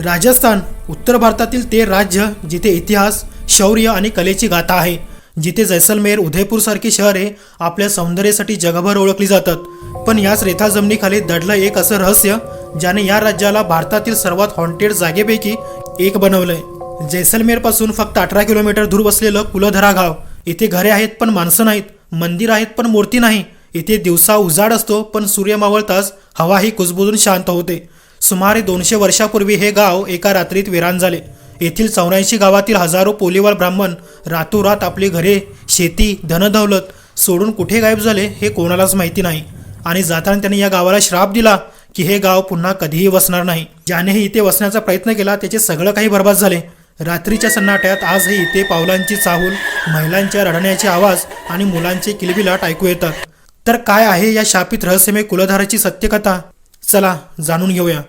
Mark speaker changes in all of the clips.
Speaker 1: राजस्थान उत्तर भारतातील ते राज्य जिथे इतिहास, शौर्य आणि कलेची गाथा आहे, जिथे जैसलमेर, उदयपूर सारखी शहरे आपल्या सौंदर्यासाठी जगभर ओळखली जातात. पण याच रेता जमिनीखाली दडलं एक असं रहस्य ज्याने या राज्याला भारतातील सर्वात हॉन्टेड जागेपैकी एक बनवलंय. जैसलमेर पासून फक्त 18 किलोमीटर दूर बसलेलं कुलधरा गाव. इथे घरे आहेत पण माणसं नाहीत, मंदिर आहेत पण मूर्ती नाही. इथे दिवसा उजाड असतो पण सूर्य मावळताच हवाही कुजबुजून शांत होते. सुमारे 200 वर्षापूर्वी हे गाव एका रात्रीत वेरान झाले. येथील 84 गावातील हजारो पोलीवाल ब्राह्मण रातोरात आपली घरे, शेती, धनदौलत सोडून कुठे गायब झाले हे कोणालाच माहिती नाही. आणि जाताना त्यांनी या गावाला श्राप दिला की हे गाव पुन्हा कधीही वसणार नाही. ज्यानेही इथे वसण्याचा प्रयत्न केला त्याचे सगळं काही बर्बाद झाले. रात्रीच्या सन्नाट्यात आजही इथे पावलांची चाहूल, महिलांच्या रडण्याचे आवाज आणि मुलांचे किलबिलाट ऐकू येतात. तर काय आहे या शापित रहस्यमय कुलधाराची सत्यकथा? चला जाणून घेऊया.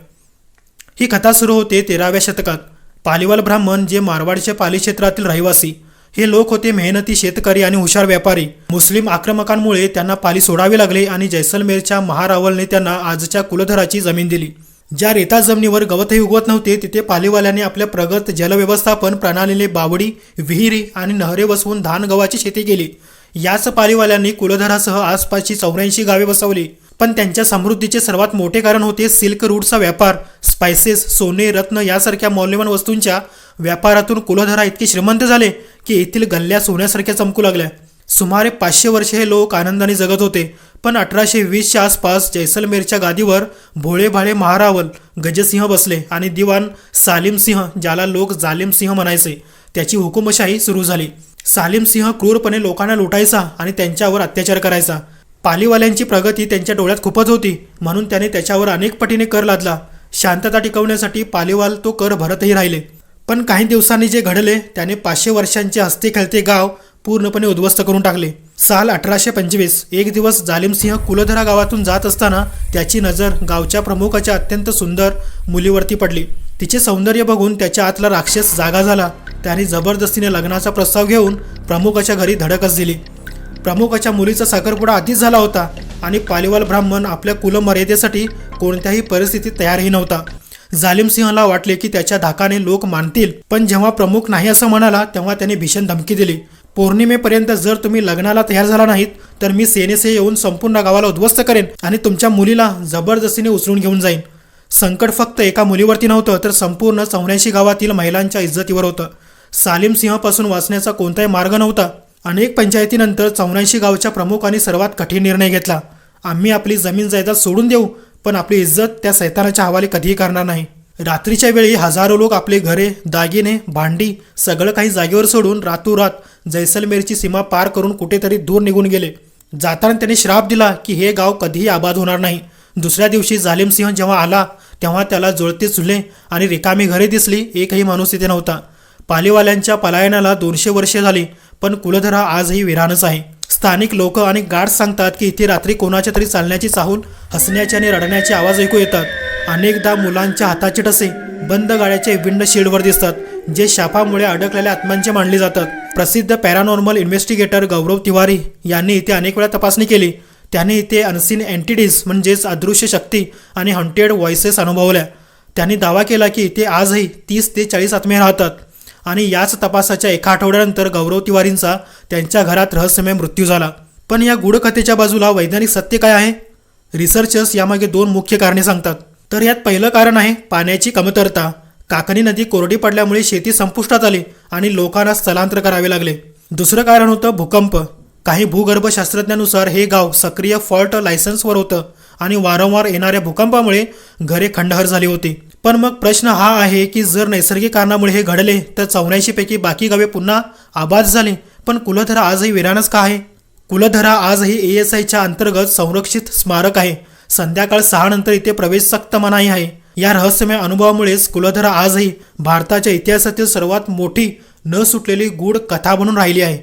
Speaker 1: ही कथा सुरू होते 13व्या शतकात. पालीवाल ब्राह्मण जे मारवाडच्या पाली क्षेत्रातील रहिवासी, हे लोक होते मेहनती शेतकरी आणि हुशार व्यापारी. मुस्लिम आक्रमकांमुळे त्यांना पाली सोडावे लागले आणि जैसलमेरच्या महारावलने त्यांना आजच्या कुलधराची जमीन दिली. ज्या रेता जमिनीवर गवतही उगवत नव्हते तिथे पालीवाल्यांनी आपल्या प्रगत जलव्यवस्थापन प्रणालीने बावडी, विहिरी आणि नहरे बसवून धान गव्हाची शेती केली. याच पालीवाल्यांनी कुलधरासह आसपासची 84 गावे बसवली. पण त्यांच्या समृद्धीचे सर्वात मोठे कारण होते सिल्क रूटचा व्यापार. स्पायसेस, सोने, रत्न यासारख्या मौल्यवान वस्तूंच्या व्यापारातून कुलधरा इतके श्रीमंत झाले की येथील गल्ल्या सोन्यासारख्या चमकू लागल्या. सुमारे 500 वर्षे हे लोक आनंदाने जगत होते. पण 1820च्या आसपास जैसलमेरच्या गादीवर भोळेभाळे महारावल गजसिंह बसले आणि दिवाण सालिम सिंह, ज्याला लोक जालिम सिंह म्हणायचे, त्याची हुकुमशाही सुरू झाली. सालिम सिंह क्रूरपणे लोकांना लुटायचा आणि त्यांच्यावर अत्याचार करायचा. पालीवाल्यांची प्रगती त्यांच्या डोळ्यात खुपत होती म्हणून त्याने त्याच्यावर अनेक पटीने कर लादला. शांतता टिकवण्यासाठी पालीवाल तो कर भरतही राहिले. पण काही दिवसांनी जे घडले त्याने 500 वर्षांचे हसते खेळते गाव पूर्णपणे उद्ध्वस्त करून टाकले. साल 1825 एक दिवस जालिम सिंह कुलधरा गावातून जात असताना त्याची नजर गावच्या प्रमुखाच्या अत्यंत सुंदर मुलीवरती पडली. तिचे सौंदर्य बघून त्याच्या आतला राक्षस जागा झाला. त्याने जबरदस्तीने लग्नाचा प्रस्ताव घेऊन प्रमुखाच्या घरी धडकच दिली. प्रमुखाच्या मुलीचा साखरपुडा आधीच झाला होता आणि पालीवाल ब्राह्मण आपल्या कुलमर्यादेसाठी कोणत्याही परिस्थितीत तयारही नव्हता. जालिम सिंहला वाटले की त्याच्या धाकाने लोक मानतील. पण जेव्हा प्रमुख नाही असं म्हणाला तेव्हा त्याने भीषण धमकी दिली. पौर्णिमेपर्यंत जर तुम्ही लग्नाला तयार झाला नाहीत तर मी सेनेसे येऊन संपूर्ण गावाला उद्ध्वस्त करेन आणि तुमच्या मुलीला जबरदस्तीने उचलून घेऊन जाईन. संकट फक्त एका मुलीवरती नव्हतं तर संपूर्ण 84 गावातील महिलांच्या इज्जतीवर होतं. सालिम सिंहपासून वाचण्याचा कोणताही मार्ग नव्हता. अनेक पंचायतीनंतर 84 गावच्या प्रमुखांनी सर्वात कठीण निर्णय घेतला. आम्ही आपली जमीन जायदाद सोडून देऊ पण आपली इज्जत त्या सैतानाच्या हवाली कधीही करणार नाही. रात्रीच्या वेळी हजारो लोक आपले घरे, दागिने, भांडी सगळं काही जागेवर सोडून रातोरात जैसलमेरची सीमा पार करून कुठेतरी दूर निघून गेले. जाताना त्याने श्राप दिला की हे गाव कधीही आबाद होणार नाही. दुसऱ्या दिवशी जालिम सिंह जेव्हा आला तेव्हा त्याला जुळते चुले आणि रिकामी घरे दिसली. एकही माणूस तिथे नव्हता. पालीवाल्यांच्या पलायनाला 200 वर्षे झाली पण कुलधरा आजही विरानच आहे. स्थानिक लोक आणि गार्ड्स सांगतात की इथे रात्री कोणाच्या तरी चालण्याची चाहूल, हसण्याचे आणि रडण्याचे आवाज ऐकू येतात. अनेकदा मुलांच्या हाताचे टसे बंद गाड्याच्या विंड शील्डवर दिसतात जे शापामुळे अडकलेल्या आत्म्यांचे मानले जातात. प्रसिद्ध पॅरानॉर्मल इन्व्हेस्टिगेटर गौरव तिवारी यांनी इथे अनेक वेळा तपासणी केली. त्याने इथे अनसीन एंटिटीज म्हणजेच अदृश्य शक्ती आणि हॉन्टेड व्हॉइसेस अनुभवल्या. त्यांनी दावा केला की इथे आजही 30 ते 40 आत्मे राहतात. आणि याच तपासाच्या एका आठवड्यानंतर गौरव तिवारींचा त्यांच्या घरात रहस्यमय मृत्यू झाला. पण या गूढकथेच्या बाजूला वैज्ञानिक सत्य काय आहे? रिसर्चर्स यामागे 2 मुख्य कारणे सांगतात. तर यात पहिलं कारण आहे पाण्याची कमतरता. काकणी नदी कोरडी पडल्यामुळे शेती संपुष्टात आली आणि लोकांना स्थलांतर करावे लागले. दुसरं कारण होतं भूकंप. काही भूगर्भशास्त्रज्ञानुसार हे गाव सक्रिय फॉल्ट लायसन्सवर होतं आणि वारंवार येणाऱ्या भूकंपामुळे घरे खंडहर झाली होती. पण मग प्रश्न हा आहे की जर नैसर्गिक कारणामुळे हे घडले तर 84 पैकी बाकी गावे पुन्हा आबाद झाली पण कुलधरा आजही विरानच का आहे? कुलधरा आजही ASIच्या अंतर्गत संरक्षित स्मारक आहे. संध्याकाळ 6 नंतर इथे प्रवेश सक्त मनाई आहे. या रहस्यमय अनुभवामुळेच कुलधरा आजही भारताच्या इतिहासातील सर्वात मोठी न सुटलेली गूढ कथा बनून राहिली आहे.